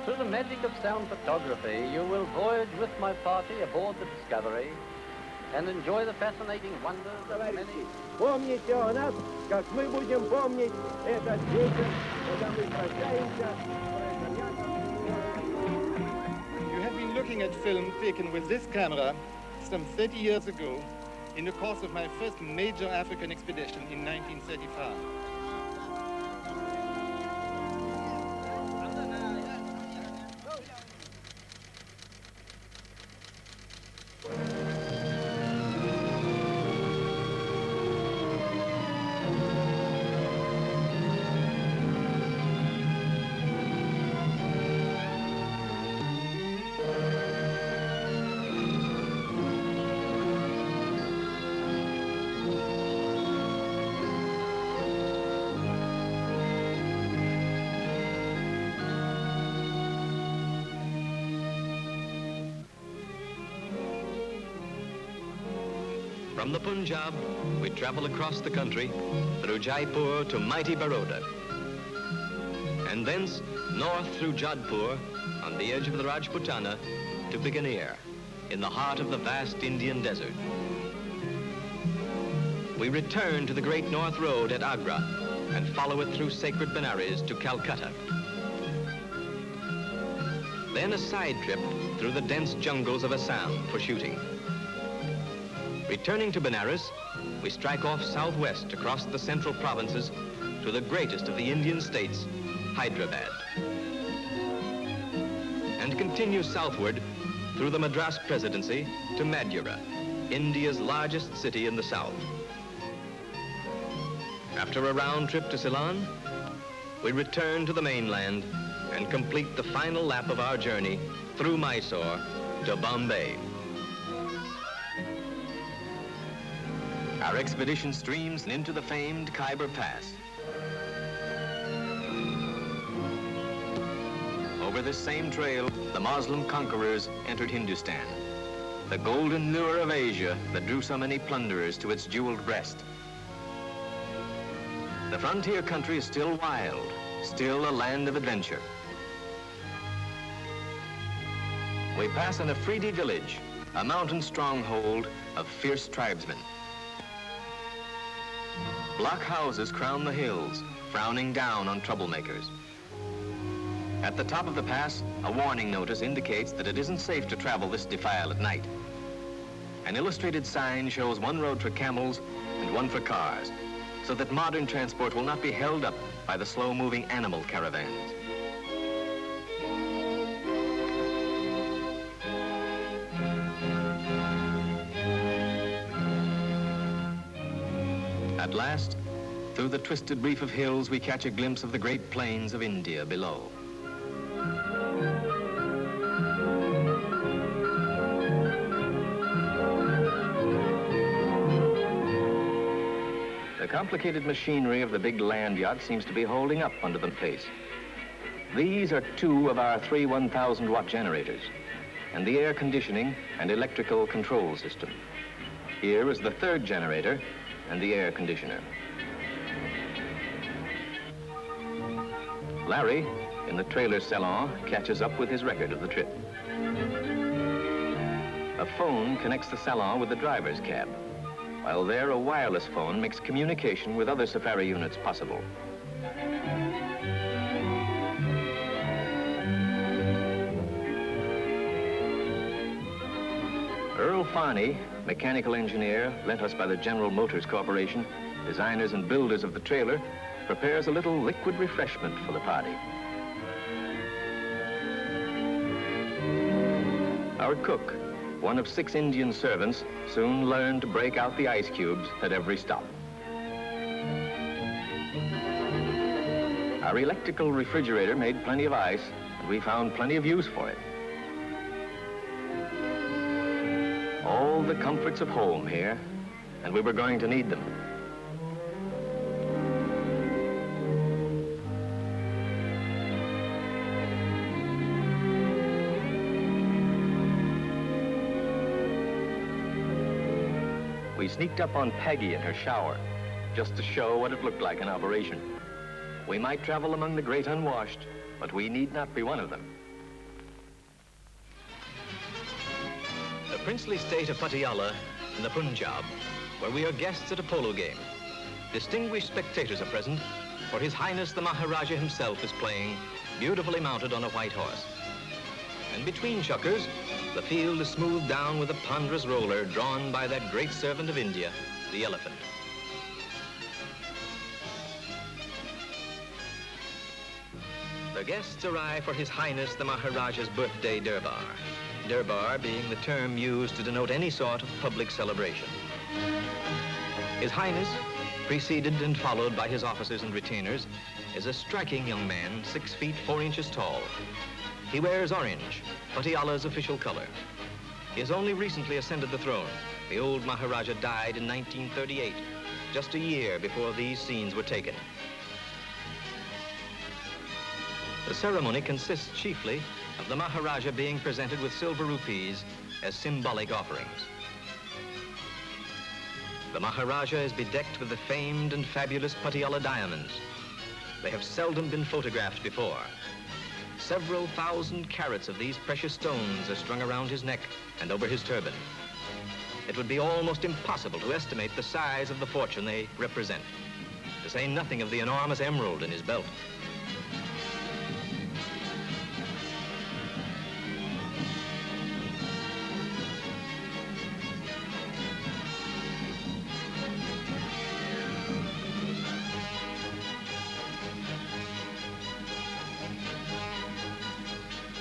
Through the magic of sound photography, you will voyage with my party aboard the Discovery and enjoy the fascinating wonders of many... Помните о нас, как мы будем помнить этот вечер, когда мы прощаемся. You have been looking at film taken with this camera some 30 years ago in the course of my first major African expedition in 1935. From the Punjab, we travel across the country through Jaipur to mighty Baroda, and thence north through Jodhpur on the edge of the Rajputana to Bikaner, in the heart of the vast Indian desert. We return to the Great North Road at Agra and follow it through sacred Benares to Calcutta. Then a side trip through the dense jungles of Assam for shooting. Returning to Benares, we strike off southwest across the central provinces to the greatest of the Indian states, Hyderabad, and continue southward through the Madras Presidency to Madura, India's largest city in the south. After a round trip to Ceylon, we return to the mainland and complete the final lap of our journey through Mysore to Bombay. Our expedition streams into the famed Khyber Pass. Over this same trail, the Moslem conquerors entered Hindustan, the golden lure of Asia that drew so many plunderers to its jeweled breast. The frontier country is still wild, still a land of adventure. We pass an Afridi village, a mountain stronghold of fierce tribesmen. Block houses crown the hills, frowning down on troublemakers. At the top of the pass, a warning notice indicates that it isn't safe to travel this defile at night. An illustrated sign shows one road for camels and one for cars, so that modern transport will not be held up by the slow-moving animal caravans. At last, through the twisted reef of hills, we catch a glimpse of the great plains of India below. The complicated machinery of the big land yacht seems to be holding up under the face. These are two of our three 1,000-watt generators, and the air conditioning and electrical control system. Here is the third generator and the air conditioner. Larry, in the trailer salon, catches up with his record of the trip. A phone connects the salon with the driver's cab, while there a wireless phone makes communication with other safari units possible. Earl Farney, mechanical engineer lent us by the General Motors Corporation, designers and builders of the trailer, prepares a little liquid refreshment for the party. Our cook, one of 6 Indian servants, soon learned to break out the ice cubes at every stop. Our electrical refrigerator made plenty of ice, and we found plenty of use for it. All the comforts of home here, and we were going to need them. We sneaked up on Peggy in her shower, just to show what it looked like in operation. We might travel among the great unwashed, but we need not be one of them. princely state of Patiala in the Punjab, where we are guests at a polo game. Distinguished spectators are present, for His Highness the Maharaja himself is playing, beautifully mounted on a white horse. And between chukkers, the field is smoothed down with a ponderous roller drawn by that great servant of India, the elephant. The guests arrive for His Highness the Maharaja's birthday durbar. Durbar being the term used to denote any sort of public celebration. His Highness, preceded and followed by his officers and retainers, is a striking young man, 6 feet 4 inches tall. He wears orange, Patiala's official color. He has only recently ascended the throne. The old Maharaja died in 1938, just a year before these scenes were taken. The ceremony consists chiefly of the Maharaja being presented with silver rupees as symbolic offerings. The Maharaja is bedecked with the famed and fabulous Patiala diamonds. They have seldom been photographed before. Several thousand carats of these precious stones are strung around his neck and over his turban. It would be almost impossible to estimate the size of the fortune they represent, to say nothing of the enormous emerald in his belt.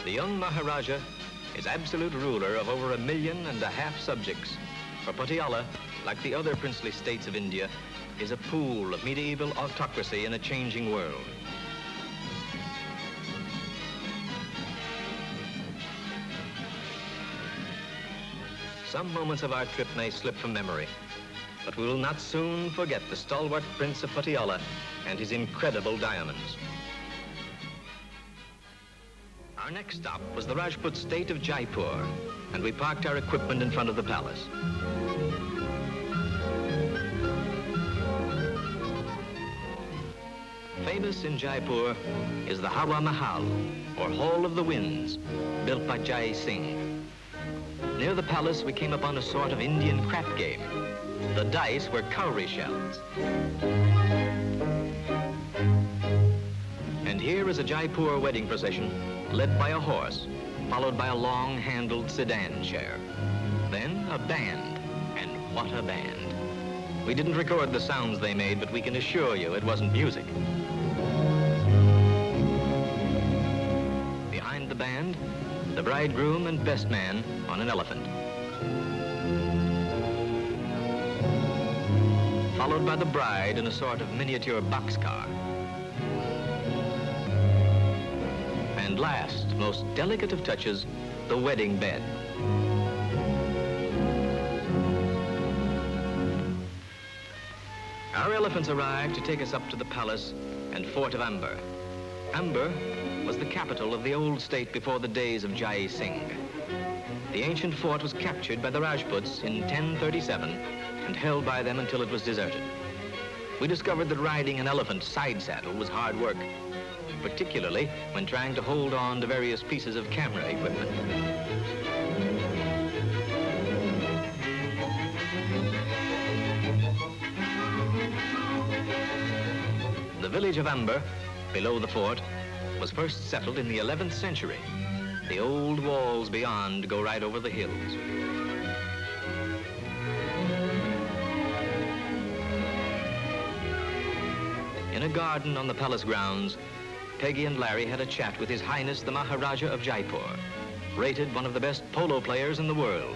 The young Maharaja is absolute ruler of over 1.5 million subjects. For Patiala, like the other princely states of India, is a pool of medieval autocracy in a changing world. Some moments of our trip may slip from memory, but we will not soon forget the stalwart Prince of Patiala and his incredible diamonds. Our next stop was the Rajput state of Jaipur, and we parked our equipment in front of the palace. Famous in Jaipur is the Hawa Mahal, or Hall of the Winds, built by Jai Singh. Near the palace, we came upon a sort of Indian crap game. The dice were cowrie shells. And here is a Jaipur wedding procession, led by a horse, followed by a long-handled sedan chair. Then a band, and what a band. We didn't record the sounds they made, but we can assure you it wasn't music. Behind the band, the bridegroom and best man on an elephant. Followed by the bride in a sort of miniature boxcar. And last, most delicate of touches, the wedding bed. Our elephants arrived to take us up to the palace and fort of Amber. Amber was the capital of the old state before the days of Jai Singh. The ancient fort was captured by the Rajputs in 1037 and held by them until it was deserted. We discovered that riding an elephant side saddle was hard work, particularly when trying to hold on to various pieces of camera equipment. The village of Amber, below the fort, was first settled in the 11th century. The old walls beyond go right over the hills. In a garden on the palace grounds, Peggy and Larry had a chat with His Highness the Maharaja of Jaipur, rated one of the best polo players in the world.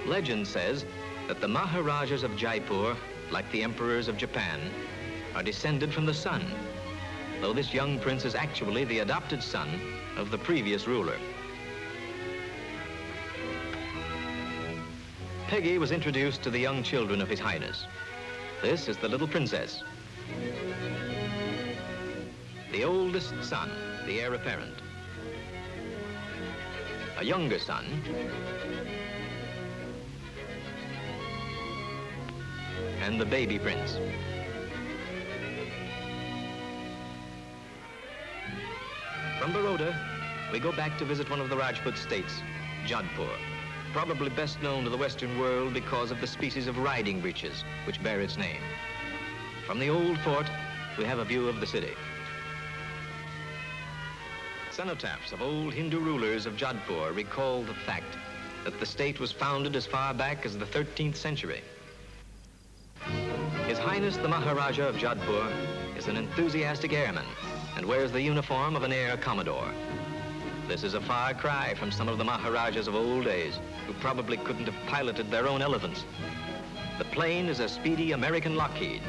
Legend says that the Maharajas of Jaipur, like the emperors of Japan, are descended from the sun, though this young prince is actually the adopted son of the previous ruler. Peggy was introduced to the young children of His Highness. This is the little princess. The oldest son, the heir apparent. A younger son. And the baby prince. From Baroda, we go back to visit one of the Rajput states, Jodhpur, probably best known to the Western world because of the species of riding breeches which bear its name. From the old fort, we have a view of the city. Cenotaphs of old Hindu rulers of Jodhpur recall the fact that the state was founded as far back as the 13th century. His Highness the Maharaja of Jodhpur is an enthusiastic airman and wears the uniform of an air commodore. This is a far cry from some of the Maharajas of old days who probably couldn't have piloted their own elephants. The plane is a speedy American Lockheed.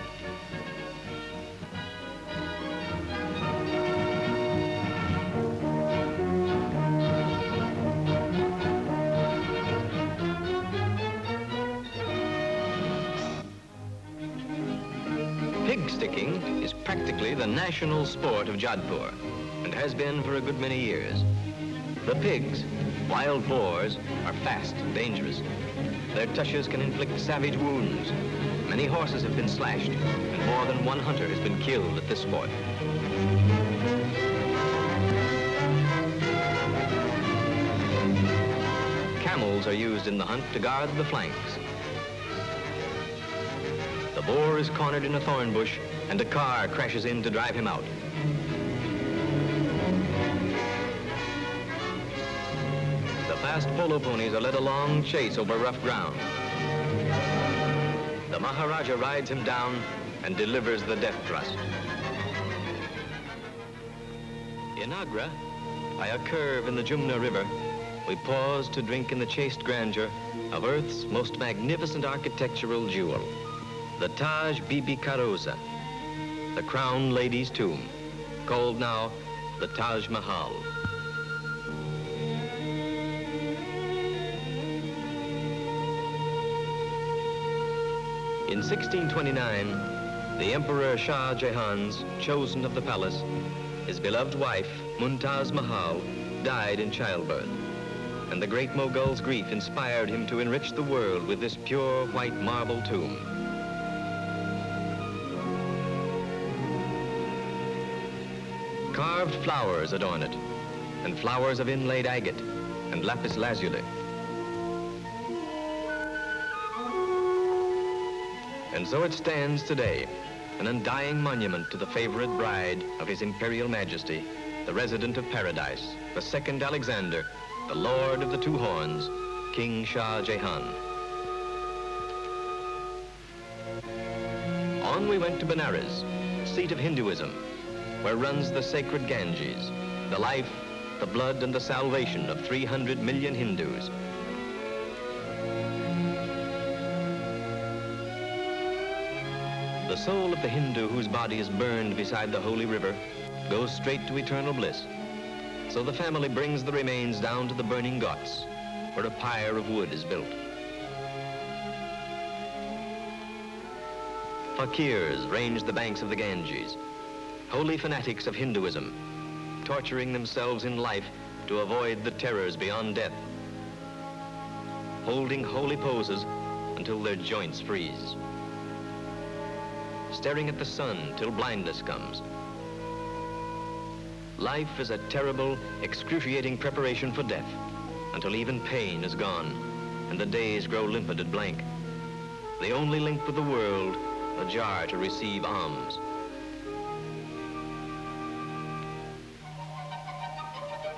Pig sticking is practically the national sport of Jodhpur and has been for a good many years. The pigs, wild boars, are fast and dangerous. Their tushes can inflict savage wounds. Many horses have been slashed, and more than one hunter has been killed at this sport. Camels are used in the hunt to guard the flanks. The boar is cornered in a thorn bush, and a car crashes in to drive him out. The fast polo ponies are led a long chase over rough ground. The Maharaja rides him down and delivers the death thrust. In Agra, by a curve in the Jumna River, we pause to drink in the chaste grandeur of Earth's most magnificent architectural jewel, the Taj Bibi Karoza, the crown lady's tomb, called now the Taj Mahal. In 1629, the Emperor Shah Jahan's chosen of the palace, his beloved wife, Mumtaz Mahal, died in childbirth, and the great Mughal's grief inspired him to enrich the world with this pure white marble tomb. Carved flowers adorn it, and flowers of inlaid agate and lapis lazuli. And so it stands today, an undying monument to the favorite bride of His Imperial Majesty, the resident of paradise, the second Alexander, the Lord of the Two Horns, King Shah Jahan. On we went to Benares, seat of Hinduism, where runs the sacred Ganges, the life, the blood, and the salvation of 300 million Hindus. The soul of the Hindu whose body is burned beside the holy river goes straight to eternal bliss. So the family brings the remains down to the burning ghats, where a pyre of wood is built. Fakirs range the banks of the Ganges, holy fanatics of Hinduism, torturing themselves in life to avoid the terrors beyond death, holding holy poses until their joints freeze, staring at the sun till blindness comes. Life is a terrible, excruciating preparation for death until even pain is gone and the days grow limpid and blank. The only link with the world, a jar to receive alms.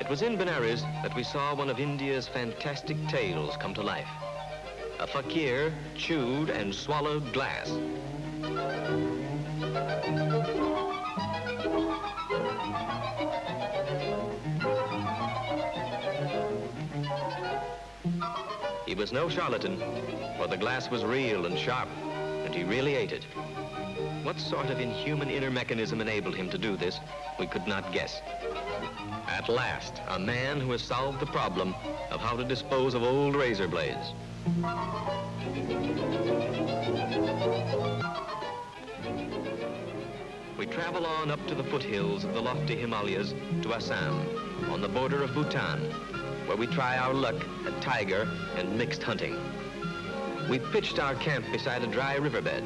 It was in Benares that we saw one of India's fantastic tales come to life. A fakir chewed and swallowed glass. He was no charlatan, for the glass was real and sharp, and he really ate it. What sort of inhuman inner mechanism enabled him to do this, we could not guess. At last, a man who has solved the problem of how to dispose of old razor blades. We travel on up to the foothills of the lofty Himalayas to Assam, on the border of Bhutan, where we try our luck at tiger and mixed hunting. We pitched our camp beside a dry riverbed.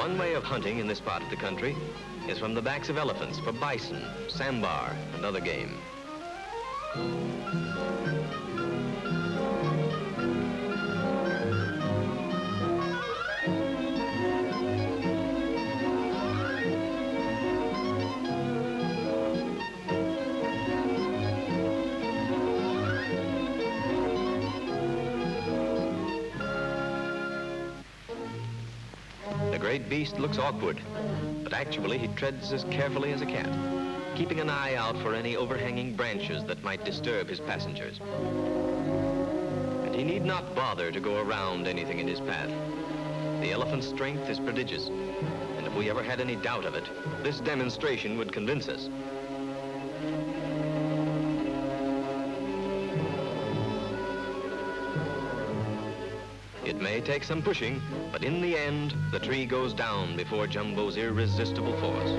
One way of hunting in this part of the country is from the backs of elephants for bison, sambar, and other game. The great beast looks awkward, but actually he treads as carefully as a cat, keeping an eye out for any overhanging branches that might disturb his passengers. And he need not bother to go around anything in his path. The elephant's strength is prodigious, and if we ever had any doubt of it, this demonstration would convince us. It may take some pushing, but in the end, the tree goes down before Jumbo's irresistible force.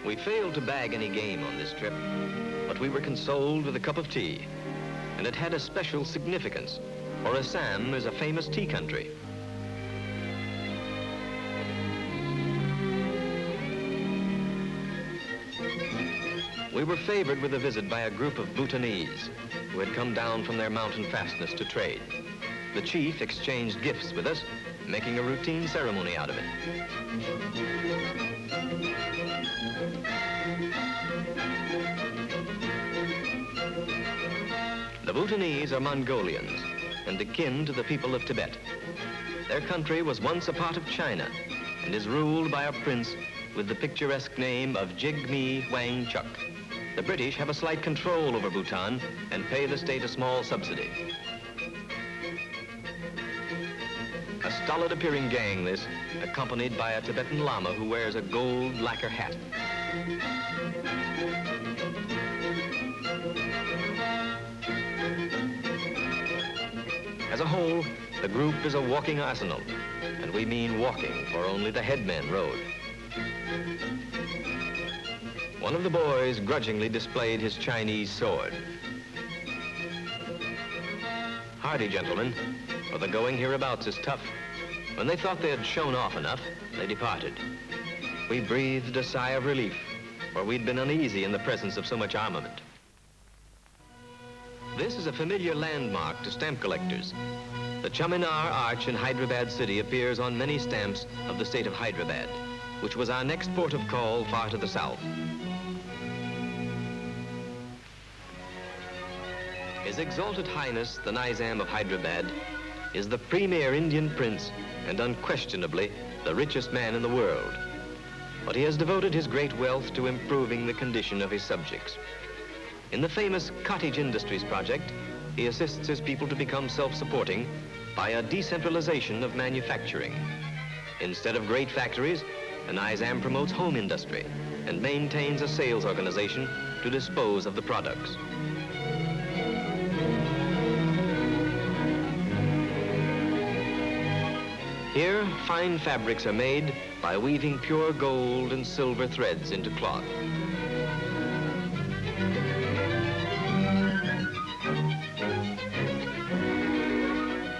We failed to bag any game on this trip, but we were consoled with a cup of tea, and it had a special significance, for Assam is a famous tea country. We were favored with a visit by a group of Bhutanese who had come down from their mountain fastness to trade. The chief exchanged gifts with us, making a routine ceremony out of it. The Bhutanese are Mongolians and akin to the people of Tibet. Their country was once a part of China and is ruled by a prince with the picturesque name of Jigme Wangchuck. The British have a slight control over Bhutan and pay the state a small subsidy. A stolid-appearing gang, this, accompanied by a Tibetan Lama who wears a gold lacquer hat. As a whole, the group is a walking arsenal, and we mean walking, for only the headmen rode. One of the boys grudgingly displayed his Chinese sword. Hardy gentlemen, for the going hereabouts is tough. When they thought they had shown off enough, they departed. We breathed a sigh of relief, for we'd been uneasy in the presence of so much armament. This is a familiar landmark to stamp collectors. The Charminar Arch in Hyderabad city appears on many stamps of the state of Hyderabad, which was our next port of call far to the south. His Exalted Highness, the Nizam of Hyderabad, is the premier Indian prince and unquestionably the richest man in the world. But he has devoted his great wealth to improving the condition of his subjects. In the famous Cottage Industries project, he assists his people to become self-supporting by a decentralization of manufacturing. Instead of great factories, the Nizam promotes home industry and maintains a sales organization to dispose of the products. Here, fine fabrics are made by weaving pure gold and silver threads into cloth.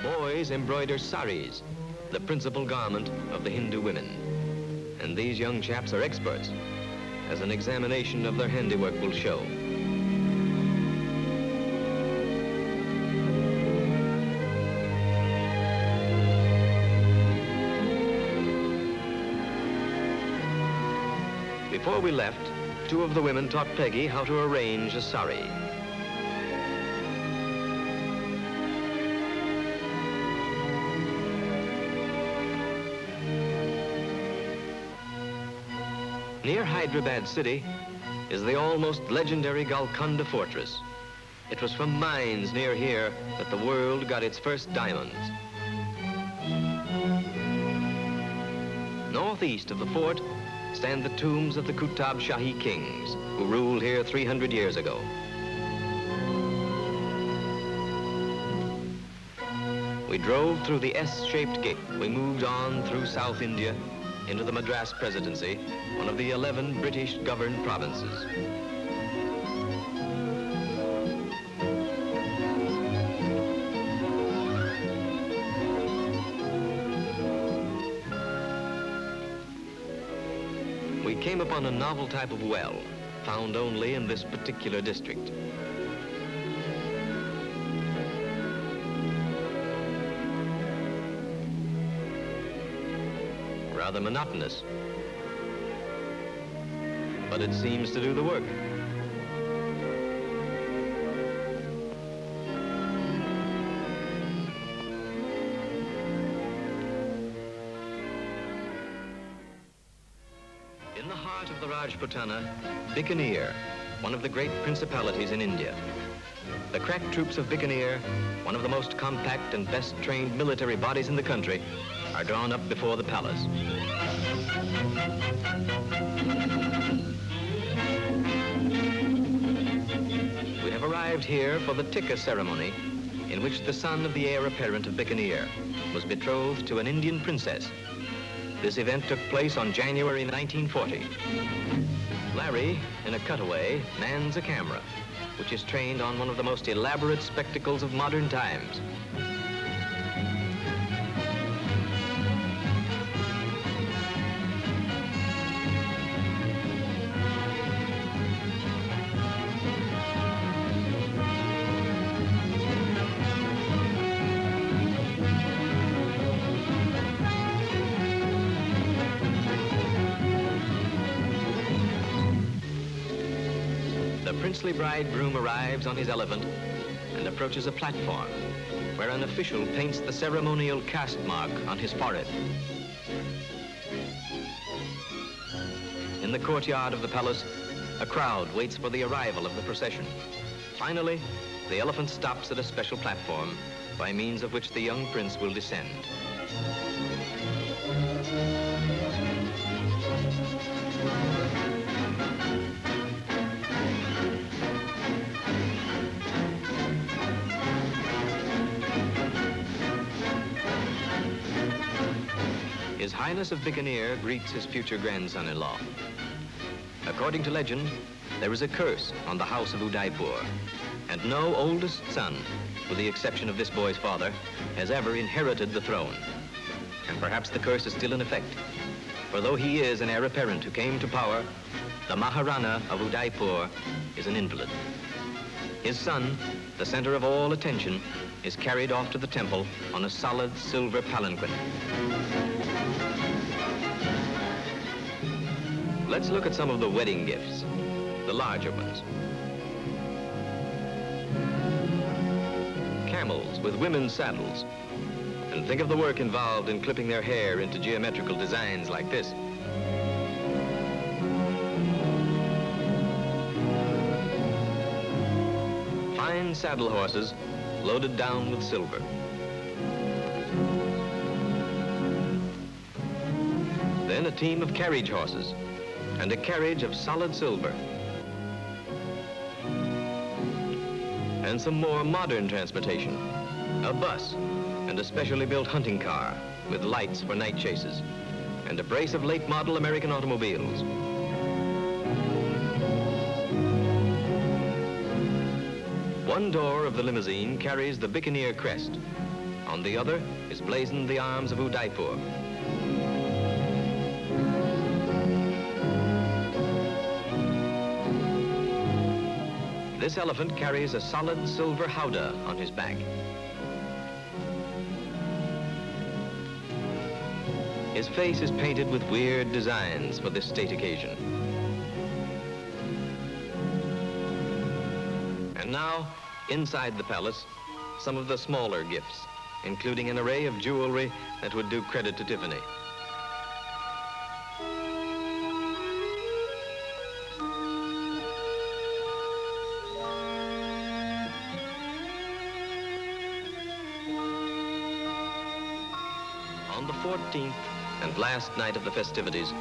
Boys embroider saris, the principal garment of the Hindu women. And these young chaps are experts, as an examination of their handiwork will show. Before we left, two of the women taught Peggy how to arrange a sari. Near Hyderabad city is the almost legendary Golconda Fortress. It was from mines near here that the world got its first diamonds. Northeast of the fort stand the tombs of the Kutab Shahi kings, who ruled here 300 years ago. We drove through the S-shaped gate. We moved on through South India into the Madras Presidency, one of the 11 British-governed provinces. We came upon a novel type of well, found only in this particular district. Rather monotonous, but it seems to do the work. In the heart of the Rajputana, Bikaner, one of the great principalities in India. The crack troops of Bikaner, one of the most compact and best trained military bodies in the country, are drawn up before the palace. We have arrived here for the Tikka ceremony, in which the son of the heir apparent of Bikaner was betrothed to an Indian princess. This event took place on January 1940. Larry, in a cutaway, mans a camera, which is trained on one of the most elaborate spectacles of modern times. The princely bridegroom arrives on his elephant and approaches a platform where an official paints the ceremonial caste mark on his forehead. In the courtyard of the palace, a crowd waits for the arrival of the procession. Finally, the elephant stops at a special platform by means of which the young prince will descend. His Highness of Bikaner greets his future grandson-in-law. According to legend, there is a curse on the house of Udaipur, and no oldest son, with the exception of this boy's father, has ever inherited the throne. And perhaps the curse is still in effect, for though he is an heir apparent who came to power, the Maharana of Udaipur is an invalid. His son, the center of all attention, is carried off to the temple on a solid silver palanquin. Let's look at some of the wedding gifts, the larger ones. Camels with women's saddles. And think of the work involved in clipping their hair into geometrical designs like this. Fine saddle horses loaded down with silver. Then a team of carriage horses and a carriage of solid silver. And some more modern transportation, a bus and a specially built hunting car with lights for night chases, and a brace of late model American automobiles. One door of the limousine carries the Bikaner crest. On the other is blazoned the arms of Udaipur. This elephant carries a solid silver howdah on his back. His face is painted with weird designs for this state occasion. And now, inside the palace, some of the smaller gifts, including an array of jewelry that would do credit to Tiffany. On the 14th and last night of the festivities,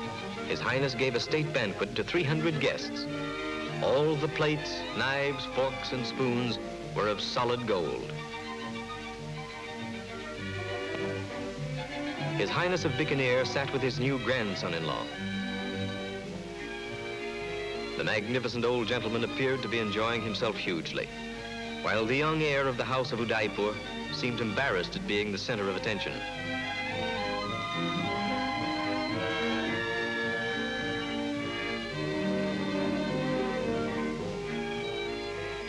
His Highness gave a state banquet to 300 guests. All the plates, knives, forks, and spoons were of solid gold. His Highness of Bikaner sat with his new grandson-in-law. The magnificent old gentleman appeared to be enjoying himself hugely, while the young heir of the House of Udaipur seemed embarrassed at being the center of attention.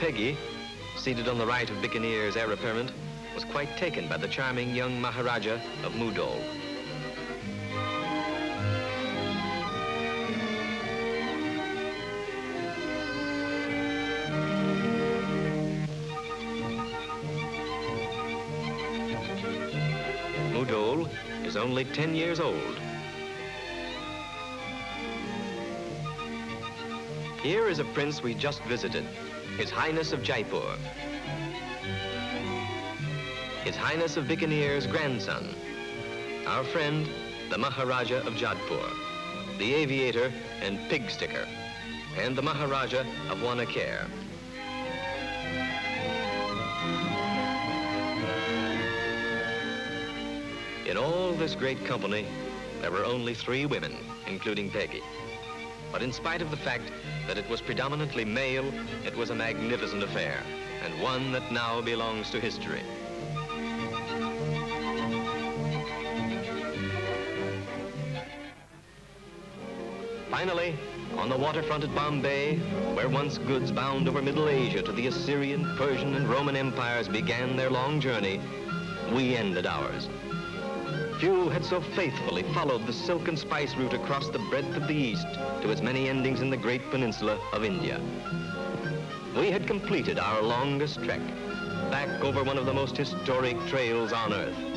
Peggy, seated on the right of Bikaner's heir apparent, was quite taken by the charming young Maharaja of Mudol. Mudol is only 10 years old. Here is a prince we just visited, His Highness of Jaipur. His Highness of Bikaner's grandson, our friend, the Maharaja of Jodhpur, the aviator and pig sticker, and the Maharaja of Wanakere. In all this great company, there were only 3 women, including Peggy. But in spite of the fact that it was predominantly male, it was a magnificent affair, and one that now belongs to history. Finally, on the waterfront at Bombay, where once goods bound over Middle Asia to the Assyrian, Persian, and Roman empires began their long journey, we ended ours. Few had so faithfully followed the silk and spice route across the breadth of the East to its many endings in the great peninsula of India. We had completed our longest trek, back over one of the most historic trails on Earth.